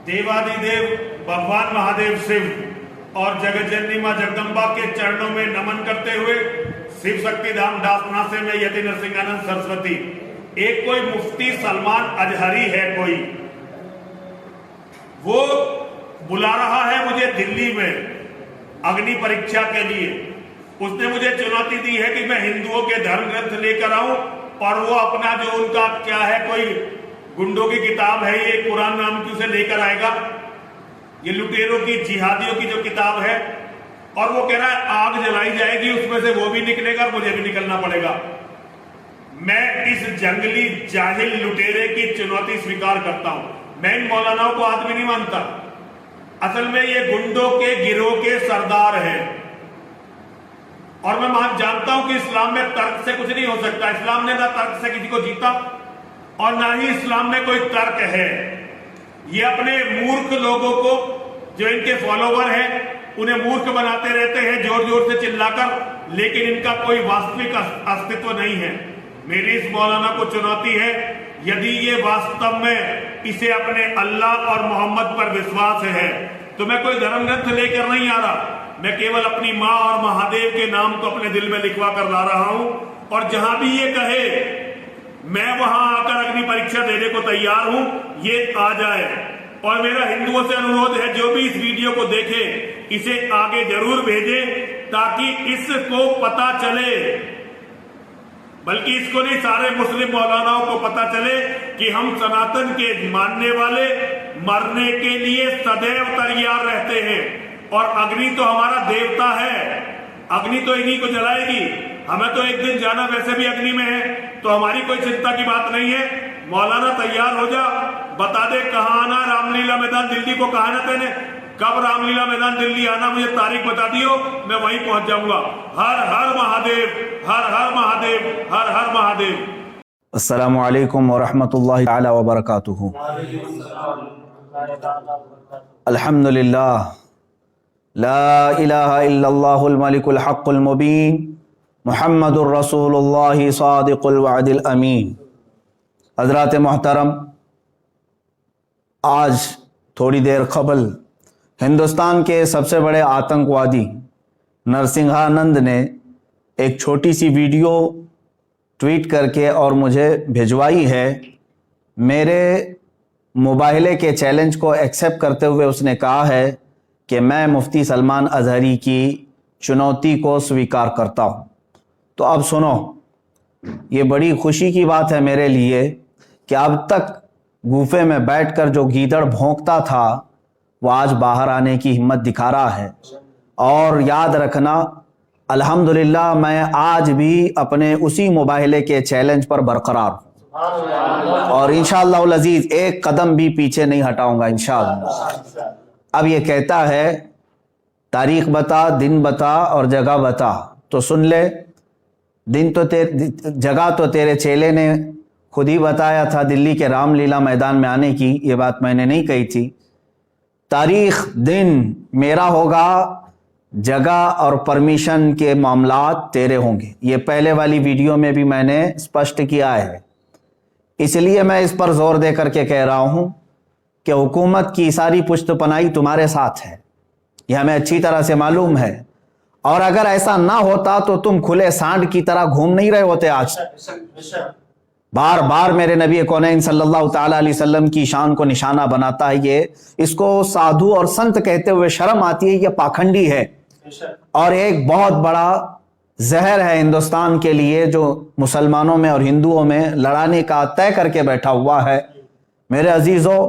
देवादिदेव भगवान महादेव शिव और जगत जननी मां जगदम्बा के चरणों में नमन करते हुए शिव शक्ति धाम दासनासे में यति नरसिंहानंद सरस्वती, एक कोई मुफ्ती सलमान अजहरी है, कोई वो बुला रहा है मुझे दिल्ली में अग्नि परीक्षा के लिए। उसने मुझे चुनौती दी है कि मैं हिंदुओं के धर्म ग्रंथ लेकर आऊं और वो अपना जो उनका क्या है कोई गुंडों की किताब है, ये कुरान नाम की, उसे लेकर आएगा। ये लुटेरों की जिहादियों की जो किताब है, और वो कह रहा है आग जलाई जाएगी, उसमें से वो भी निकलेगा, मुझे भी निकलना पड़ेगा। मैं इस जंगली जाहिल लुटेरे की चुनौती स्वीकार करता हूं। मैं इन मौलानाओं को आदमी नहीं मानता, असल में ये गुंडों के गिरोह के सरदार हैं। और मैं जानता हूं कि इस्लाम में तर्क से कुछ नहीं हो सकता। इस्लाम ने ना तर्क से किसी को जीता और ना ही इस्लाम में कोई तर्क है। ये अपने मूर्ख लोगों को, जो इनके फॉलोवर हैं, उन्हें मूर्ख बनाते रहते हैं जोर जोर से चिल्लाकर, लेकिन इनका कोई वास्तविक अस्तित्व नहीं है। मेरी इस मौलाना को चुनौती है, यदि ये वास्तव में इसे अपने अल्लाह और मोहम्मद पर विश्वास है, तो मैं कोई धर्म ग्रंथ लेकर नहीं आ रहा, मैं केवल अपनी माँ और महादेव के नाम को अपने दिल में लिखवा कर ला रहा हूं। और जहां भी ये कहे मैं वहां आकर अग्नि परीक्षा देने को तैयार हूं, ये आ जाए। और मेरा हिंदुओं से अनुरोध है, जो भी इस वीडियो को देखे इसे आगे जरूर भेजे, ताकि इसको पता चले, बल्कि इसको नहीं सारे मुस्लिम मौलानाओं को पता चले कि हम सनातन के मानने वाले मरने के लिए सदैव तैयार रहते हैं। और अग्नि तो हमारा देवता है, अग्नि तो इन्हीं को जलाएगी। हमें तो एक दिन जाना वैसे भी अग्नि में है, तो हमारी कोई चिंता की बात नहीं है। मौलाना तैयार हो जा, बता दे कहाँ आना। रामलीला मैदान दिल्ली को कहा ना तेने, कब रामलीला मैदान दिल्ली आना, मुझे तारीख बता दियो, मैं वहीं पहुंच जाऊंगा। हर हर महादेव, हर हर महादेव, हर हर महादेव। अस्सलामु अलैकुम व रहमतुल्लाहि तआला व बरकातुहू। अल्हम्दुलिल्लाह, ला इलाहा इल्लल्लाहुल मलिकुल हक़्क़ुल मुबीन, मुहम्मदुर रसूलुल्लाह सादिकुल वअदिल अमीन। हज़रात मोहतरम, आज थोड़ी देर कबल हिंदुस्तान के सबसे बड़े आतंकवादी नरसिंहानंद ने एक छोटी सी वीडियो ट्वीट करके और मुझे भिजवाई है। मेरे मुबाहिले के चैलेंज को एक्सेप्ट करते हुए उसने कहा है कि मैं मुफ्ती सलमान अजहरी की चुनौती को स्वीकार करता हूँ। तो अब सुनो, ये बड़ी खुशी की बात है मेरे लिए कि अब तक गुफे में बैठकर जो गीदड़ भौंकता था वो आज बाहर आने की हिम्मत दिखा रहा है। और याद रखना, अल्हम्दुलिल्लाह मैं आज भी अपने उसी मुबाहिले के चैलेंज पर बरकरार हूँ और इंशाअल्लाह अज़ीज़ एक कदम भी पीछे नहीं हटाऊंगा इंशाअल्लाह। अब ये कहता है तारीख बता, दिन बता और जगह बता, तो सुन ले। दिन तो जगह तो तेरे चेले ने खुद ही बताया था, दिल्ली के रामलीला मैदान में आने की, ये बात मैंने नहीं कही थी। तारीख दिन मेरा होगा, जगह और परमिशन के मामलात तेरे होंगे। ये पहले वाली वीडियो में भी मैंने स्पष्ट किया है, इसलिए मैं इस पर जोर दे करके कह रहा हूं कि हुकूमत की सारी पुश्तपनाही तुम्हारे साथ है, यह हमें अच्छी तरह से मालूम है। और अगर ऐसा ना होता तो तुम खुले सांड की तरह घूम नहीं रहे होते आज। बार बार मेरे नबी कौनैन सल्लल्लाहु ताला अलैहि वसल्लम की शान को निशाना बनाता है ये। इसको साधु और संत कहते हुए शर्म आती है, ये पाखंडी है और एक बहुत बड़ा जहर है हिंदुस्तान के लिए, जो मुसलमानों में और हिंदुओं में लड़ाने का तय करके बैठा हुआ है। मेरे अजीजों,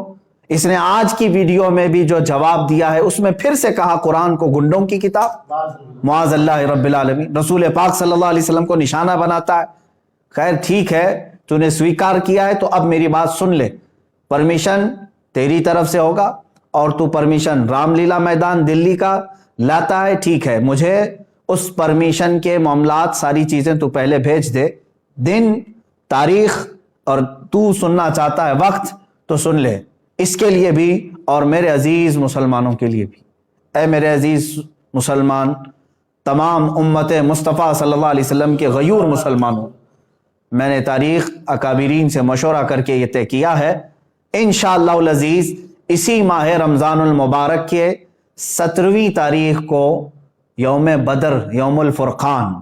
इसने आज की वीडियो में भी जो जवाब दिया है उसमें फिर से कहा कुरान को गुंडों की किताब, मुआज़ल्लाह रब्बिल आलमीन, रसूल पाक सल्लल्लाहु अलैहि वसल्लम को निशाना बनाता है। खैर ठीक है, तूने स्वीकार किया है तो अब मेरी बात सुन ले। परमिशन तेरी तरफ से होगा और तू परमिशन रामलीला मैदान दिल्ली का लाता है, ठीक है। मुझे उस परमिशन के मामलात सारी चीजें तू पहले भेज दे, दिन, तारीख, और तू सुनना चाहता है वक्त तो सुन ले। इसके लिए भी और मेरे अजीज मुसलमानों के लिए भी, ऐ मेरे अजीज मुसलमान, तमाम उम्मत मुस्तफ़ा सल्लल्लाहु अलैहि वसल्लम के गयूर मुसलमानों, मैंने तारीख अकाबिरीन से मशवरा करके ये तय किया है, इंशाअल्लाह अज़ीज़ इसी माह रमज़ानुल मुबारक के 17वीं तारीख को यौम बदर यौमुल फुरक़ान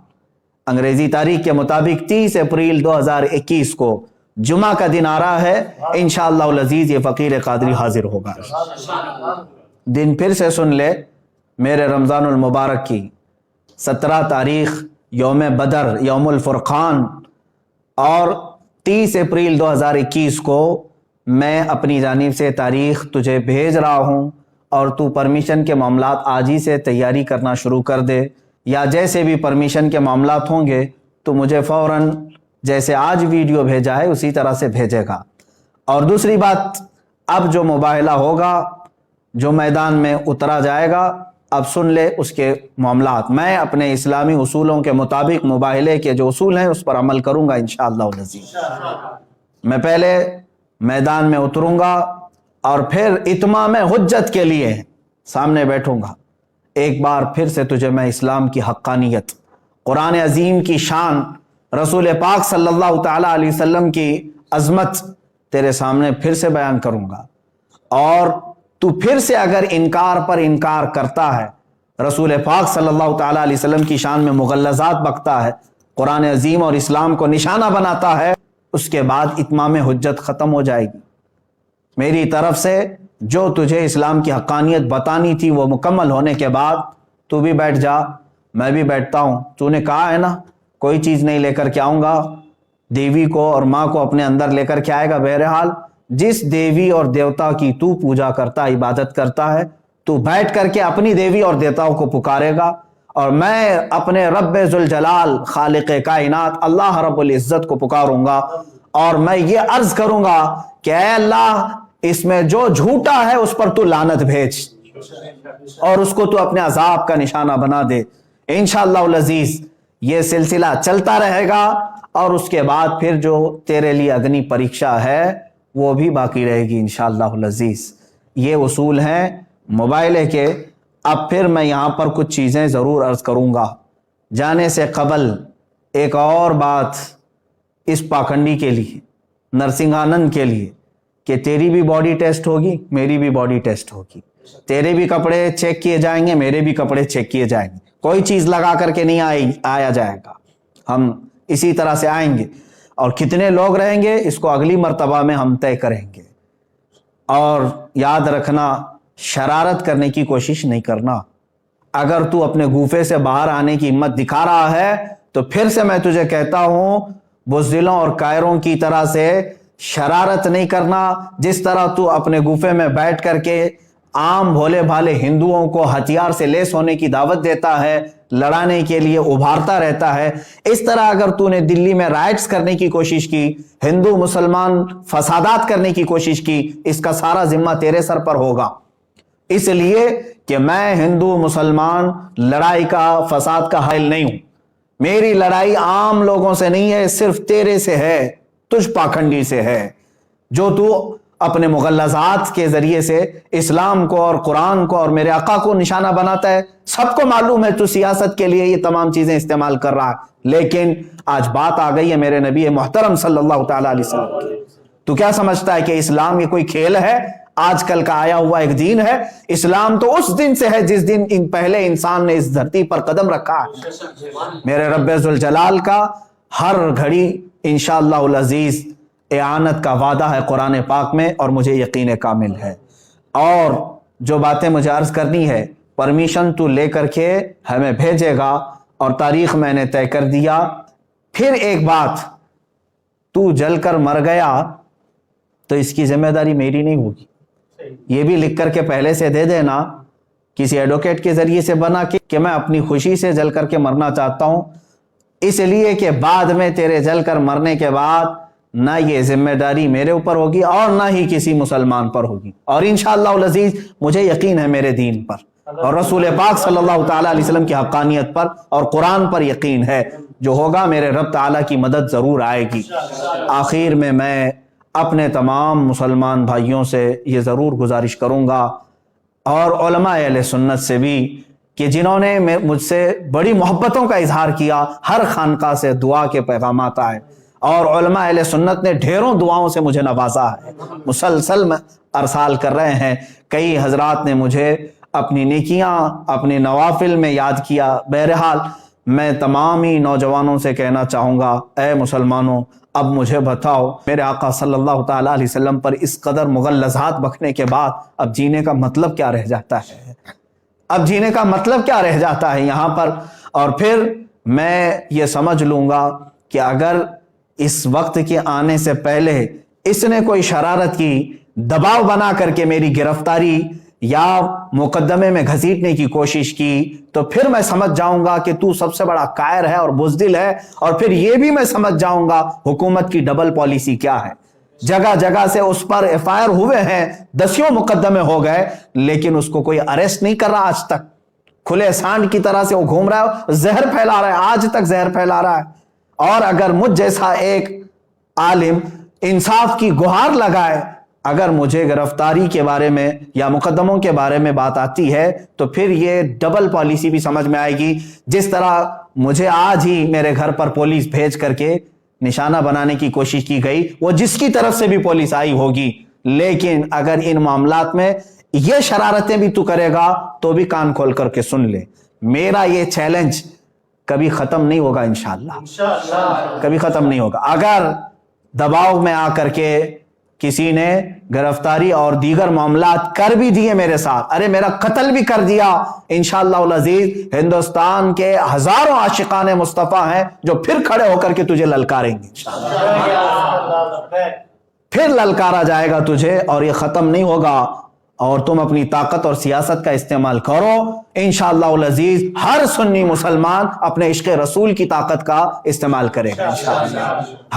अंग्रेजी तारीख के मुताबिक 30 अप्रैल 2021 को जुमा का दिन आ रहा है। इंशाअल्लाह अज़ीज़ ये फ़कीर क़ादरी हाजिर होगा। दिन फिर से सुन ले, मेरे रमज़ानुल मुबारक की 17 तारीख यौम बदर यौमुल फुरक़ान और 30 अप्रैल 2021 को मैं अपनी जानिब से तारीख तुझे भेज रहा हूँ और तू परमिशन के मामलात आज ही से तैयारी करना शुरू कर दे, या जैसे भी परमिशन के मामलात होंगे तो मुझे फ़ौरन जैसे आज वीडियो भेजा है उसी तरह से भेजेगा। और दूसरी बात, अब जो मुबाहला होगा, जो मैदान में उतरा जाएगा, अब सुन ले उसके मामलात। मैं अपने इस्लामी उसूलों के मुताबिक मुबाहले के जो उसूल हैं उस पर अमल करूँगा इंशाअल्लाह अज़ीज़। मैं पहले मैदान में उतरूँगा और फिर इत्माम हुज्जत के लिए सामने बैठूँगा। एक बार फिर से तुझे मैं इस्लाम की हक्कानियत, कुरान अजीम की शान, रसूल पाक सल्लल्लाहु ताला अलैहि वसल्लम की अज़मत तेरे सामने फिर से बयान करूँगा। और तू फिर से अगर इनकार पर इनकार करता है, रसूल पाक सल्लल्लाहु ताला अलैहि वसल्लम की शान में मुग़ल्लज़ात बकता है, कुरान अजीम और इस्लाम को निशाना बनाता है, उसके बाद इत्माम हुज्जत ख़त्म हो जाएगी। मेरी तरफ से जो तुझे इस्लाम की हक्कानियत बतानी थी वो मुकम्मल होने के बाद तू भी बैठ जा, मैं भी बैठता हूँ। तूने कहा है ना कोई चीज़ नहीं लेकर के आऊँगा, देवी को और माँ को अपने अंदर लेकर के आएगा। बहरहाल जिस देवी और देवता की तू पूजा करता, इबादत करता है, तू बैठ करके अपनी देवी और देवताओं को पुकारेगा और मैं अपने रब्बे जुल जलाल खालिक़े कायनात अल्लाह रब्बुल इज़्ज़त को पुकारूंगा और मैं ये अर्ज करूंगा कि ऐ अल्लाह, इसमें जो झूठा है उस पर तू लानत भेज और उसको तू अपने अजाब का निशाना बना दे। इंशाअल्लाह अज़ीज़ ये सिलसिला चलता रहेगा और उसके बाद फिर जो तेरे लिए अग्नि परीक्षा है वो भी बाकी रहेगी इंशाअल्लाह अज़ीज़। ये उसूल हैं मोबाइल के। अब फिर मैं यहाँ पर कुछ चीज़ें ज़रूर अर्ज़ करूँगा। जाने से कबल एक और बात इस पाखंडी के लिए, नरसिंहानंद के लिए, कि तेरी भी बॉडी टेस्ट होगी, मेरी भी बॉडी टेस्ट होगी, तेरे भी कपड़े चेक किए जाएंगे, मेरे भी कपड़े चेक किए जाएंगे। कोई चीज़ लगा करके नहीं आया जाएगा, हम इसी तरह से आएंगे और कितने लोग रहेंगे इसको अगली मर्तबा में हम तय करेंगे। और याद रखना, शरारत करने की कोशिश नहीं करना। अगर तू अपने गुफे से बाहर आने की हिम्मत दिखा रहा है तो फिर से मैं तुझे कहता हूं, बुज़दिलों और कायरों की तरह से शरारत नहीं करना। जिस तरह तू अपने गुफे में बैठ करके आम भोले भाले हिंदुओं को हथियार से लेस होने की दावत देता है, लड़ाने के लिए उभारता रहता है, इस तरह अगर तूने दिल्ली में राइट्स करने की कोशिश की, हिंदू मुसलमान फसादात करने की कोशिश की, इसका सारा जिम्मा तेरे सर पर होगा। इसलिए कि मैं हिंदू मुसलमान लड़ाई का, फसाद का हाइल नहीं हूं। मेरी लड़ाई आम लोगों से नहीं है, सिर्फ तेरे से है, तुझ पाखंडी से है, जो तू अपने मुग़ल्लज़ात के जरिए से इस्लाम को और कुरान को और मेरे आका को निशाना बनाता है। सबको मालूम है तू सियासत के लिए ये तमाम चीजें इस्तेमाल कर रहा है, लेकिन आज बात आ गई है मेरे नबी मोहतरम सल्लल्लाहु ताला अलैहि वसल्लम की। तू क्या समझता है कि इस्लाम ये कोई खेल है, आजकल का आया हुआ एक दीन है? इस्लाम तो उस दिन से है जिस दिन पहले इंसान ने इस धरती पर कदम रखा है। मेरे रब्बे जुल जलाल का हर घड़ी इंशाअल्लाह अज़ीज़ इआनत का वादा है कुरान पाक में और मुझे यकीन कामिल है। और जो बातें मुझे अर्ज करनी है, परमिशन तू लेकर के हमें भेजेगा और तारीख मैंने तय कर दिया। फिर एक बात, तू जलकर मर गया तो इसकी जिम्मेदारी मेरी नहीं होगी। ये भी लिख करके पहले से दे देना, किसी एडवोकेट के जरिए से बना के कि मैं अपनी खुशी से जल करके मरना चाहता हूं, इसलिए कि बाद में तेरे जलकर मरने के बाद ना ये जिम्मेदारी मेरे ऊपर होगी और ना ही किसी मुसलमान पर होगी। और इंशाअल्लाह अज़ीज़ मुझे यकीन है मेरे दीन पर और रसूल पाक सल्लल्लाहु ताला अलैहि वसल्लम की हक्कानियत पर और कुरान पर यकीन है। जो होगा मेरे रब ताला की मदद ज़रूर आएगी। आखिर में मैं अपने तमाम मुसलमान भाइयों से ये ज़रूर गुजारिश करूँगा और उलमा अहले सुन्नत से भी कि जिन्होंने मुझसे बड़ी मोहब्बतों का इजहार किया, हर खानका से दुआ के पैगामात आए اور علماء اہل سنت نے ڈھیروں دعاؤں سے مجھے نوازا ہے، مسلسل ارسال کر رہے ہیں۔ کئی حضرات نے مجھے اپنی نیکیاں اپنے نوافل میں یاد کیا۔ بہرحال میں تمام ہی نوجوانوں سے کہنا چاہوں گا، اے مسلمانوں، اب مجھے بتاؤ، میرے آقا صلی اللہ تعالیٰ علیہ وسلم پر اس قدر مغلظات بکنے کے بعد اب جینے کا مطلب کیا رہ جاتا ہے؟ اب جینے کا مطلب کیا رہ جاتا ہے یہاں پر؟ اور پھر میں یہ سمجھ لوں گا کہ اگر اس وقت کے آنے سے پہلے اس نے کوئی شرارت کی، دباؤ بنا کر کے میری گرفتاری یا مقدمے میں گھسیٹنے کی کوشش کی، تو پھر میں سمجھ جاؤں گا کہ تو سب سے بڑا قائر ہے اور بزدل ہے، اور پھر یہ بھی میں سمجھ جاؤں گا حکومت کی ڈبل پالیسی کیا ہے۔ جگہ جگہ سے اس پر ایف آئی آر ہوئے ہیں، دسیوں مقدمے ہو گئے، لیکن اس کو کوئی اریسٹ نہیں کر رہا آج تک۔ کھلے سانڈ کی طرح سے وہ گھوم رہا ہے، زہر پھیلا رہا ہے، آج تک زہر پھیلا رہا ہے۔ اور اگر مجھ جیسا ایک عالم انصاف کی گہار لگائے، اگر مجھے گرفتاری کے بارے میں یا مقدموں کے بارے میں بات آتی ہے، تو پھر یہ ڈبل پالیسی بھی سمجھ میں آئے گی۔ جس طرح مجھے آج ہی میرے گھر پر پولیس بھیج کر کے نشانہ بنانے کی کوشش کی گئی، وہ جس کی طرف سے بھی پولیس آئی ہوگی، لیکن اگر ان معاملات میں یہ شرارتیں بھی تو کرے گا تو بھی کان کھول کر کے سن لے، میرا یہ چیلنج کبھی ختم نہیں ہوگا انشاءاللہ، کبھی ختم نہیں ہوگا۔ اگر دباؤ میں آ کر کے کسی نے گرفتاری اور دیگر معاملات کر بھی دیے میرے ساتھ، ارے میرا قتل بھی کر دیا، انشاءاللہ العزیز ہندوستان کے ہزاروں عاشقان مصطفیٰ ہیں جو پھر کھڑے ہو کر کے تجھے للکاریں گے، پھر للکارا جائے گا تجھے، اور یہ ختم نہیں ہوگا۔ اور تم اپنی طاقت اور سیاست کا استعمال کرو، انشاءاللہ العزیز ہر سنی مسلمان اپنے عشق رسول کی طاقت کا استعمال کرے گا انشاءاللہ،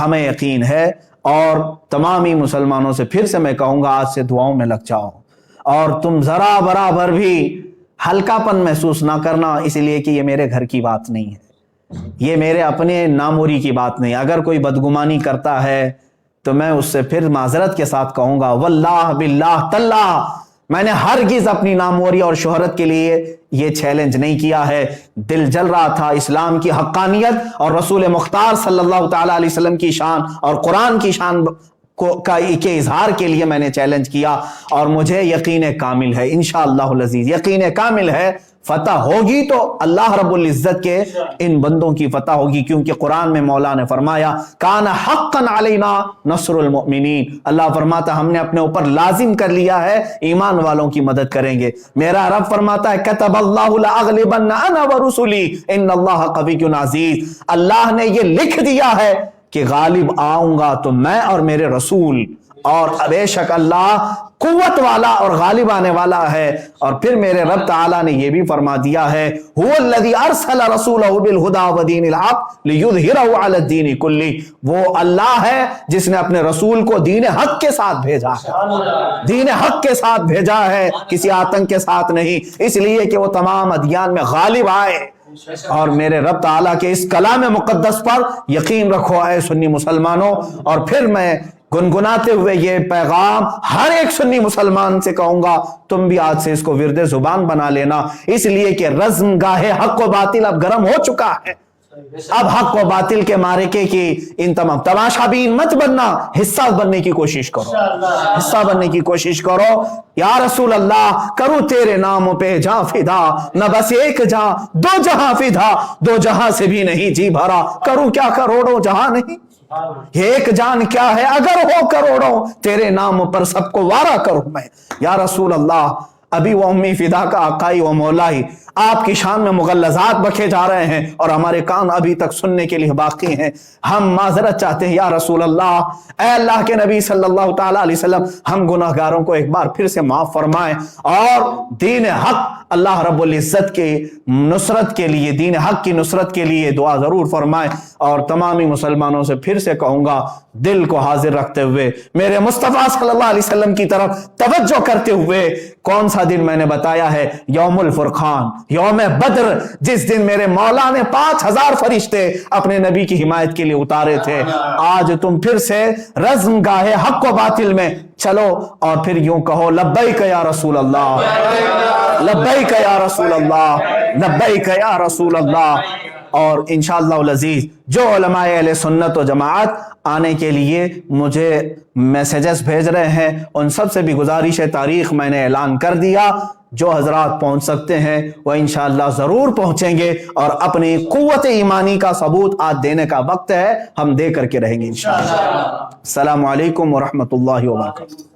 ہمیں یقین ہے۔ اور تمامی مسلمانوں سے پھر سے میں کہوں گا، آج سے دعاؤں میں لگ جاؤ، اور تم ذرا برابر بھی ہلکا پن محسوس نہ کرنا، اس لیے کہ یہ میرے گھر کی بات نہیں ہے، یہ میرے اپنے ناموری کی بات نہیں۔ اگر کوئی بدگمانی کرتا ہے تو میں اس سے پھر معذرت کے ساتھ کہوں گا، واللہ باللہ تاللہ میں نے ہرگز اپنی ناموری اور شہرت کے لیے یہ چیلنج نہیں کیا ہے۔ دل جل رہا تھا اسلام کی حقانیت اور رسول مختار صلی اللہ تعالیٰ علیہ وسلم کی شان اور قرآن کی شان کے اظہار کے لیے میں نے چیلنج کیا، اور مجھے یقین کامل ہے انشاءاللہ العزیز، یقین کامل ہے فتح ہوگی تو اللہ رب العزت کے ان بندوں کی فتح ہوگی، کیونکہ قرآن میں مولا نے فرمایا کان حقا علینا نصر المؤمنین، اللہ فرماتا ہم نے اپنے اوپر لازم کر لیا ہے ایمان والوں کی مدد کریں گے۔ میرا رب فرماتا ہے کتب اللہ لاغلبن انا ورسلی ان اللہ قوی عزیز، اللہ نے یہ لکھ دیا ہے کہ غالب آؤں گا تو میں اور میرے رسول، اور بے شک اللہ قوت والا اور غالب آنے والا ہے۔ اور پھر میرے رب تعالیٰ نے یہ بھی فرما دیا ہے هو الذی ارسل رسولہ بالہدی ودین الحق لیظہرہ علی الدین کلہ، وہ اللہ ہے جس نے اپنے رسول کو دین حق کے ساتھ بھیجا ہے، دین حق کے ساتھ بھیجا ہے، کسی آتنک کے ساتھ نہیں، اس لیے کہ وہ تمام ادیان میں غالب آئے۔ اور میرے رب تعالیٰ کے اس کلام مقدس پر یقین رکھو اے سنی مسلمانوں۔ اور پھر میں گنگناتے ہوئے یہ پیغام ہر ایک سنی مسلمان سے کہوں گا، تم بھی آج سے اس کو ورد زبان بنا لینا، اس لیے کہ رزم گاہ حق و باطل اب گرم ہو چکا ہے۔ اب حق و باطل کے معرکے کی ان تمام تماشا بین مت بننا، حصہ بننے کی کوشش کرو، حصہ بننے کی کوشش کرو۔ یا رسول اللہ کروں تیرے نام پہ جہاں فدا، نہ بس ایک جہاں دو جہاں فدا، دو جہاں سے بھی نہیں جی بھرا، کروں کیا کروڑوں جہاں نہیں، ایک جان کیا ہے اگر ہو کروڑوں، تیرے نام پر سب کو وارا کروں میں۔ یا رسول اللہ ابھی وہ امی فدا کا آقائی و مولائی آپ کی شان میں مغلظات بکے جا رہے ہیں، اور ہمارے کان ابھی تک سننے کے لیے باقی ہیں۔ ہم معذرت چاہتے ہیں یا رسول اللہ، اے اللہ کے نبی صلی اللہ تعالیٰ علیہ وسلم، ہم گناہگاروں کو ایک بار پھر سے معاف فرمائیں، اور دین حق اللہ رب العزت کے نصرت کے لیے، دین حق کی نصرت کے لیے دعا ضرور فرمائیں۔ اور تمامی مسلمانوں سے پھر سے کہوں گا، دل کو حاضر رکھتے ہوئے میرے مصطفیٰ صلی اللہ علیہ وسلم کی طرف توجہ کرتے ہوئے، کون سا دن میں نے بتایا ہے؟ یوم الفرقان، یوم بدر، جس دن میرے مولا نے 5000 فرشتے اپنے نبی کی حمایت کے لیے اتارے تھے۔ آج تم پھر سے رزم گاہ حق و باطل میں چلو، اور پھر یوں کہو لبیک یا رسول اللہ، لبیک یا رسول اللہ، لبیک یا رسول اللہ۔ اور انشاءاللہ العزیز جو علماء اہل سنت و جماعت آنے کے لیے مجھے میسیجز بھیج رہے ہیں ان سب سے بھی گزارش ہے، تاریخ میں نے اعلان کر دیا، جو حضرات پہنچ سکتے ہیں وہ انشاءاللہ ضرور پہنچیں گے، اور اپنی قوت ایمانی کا ثبوت آج دینے کا وقت ہے، ہم دے کر کے رہیں گے انشاءاللہ۔ السلام علیکم ورحمۃ اللہ وبرکاتہ۔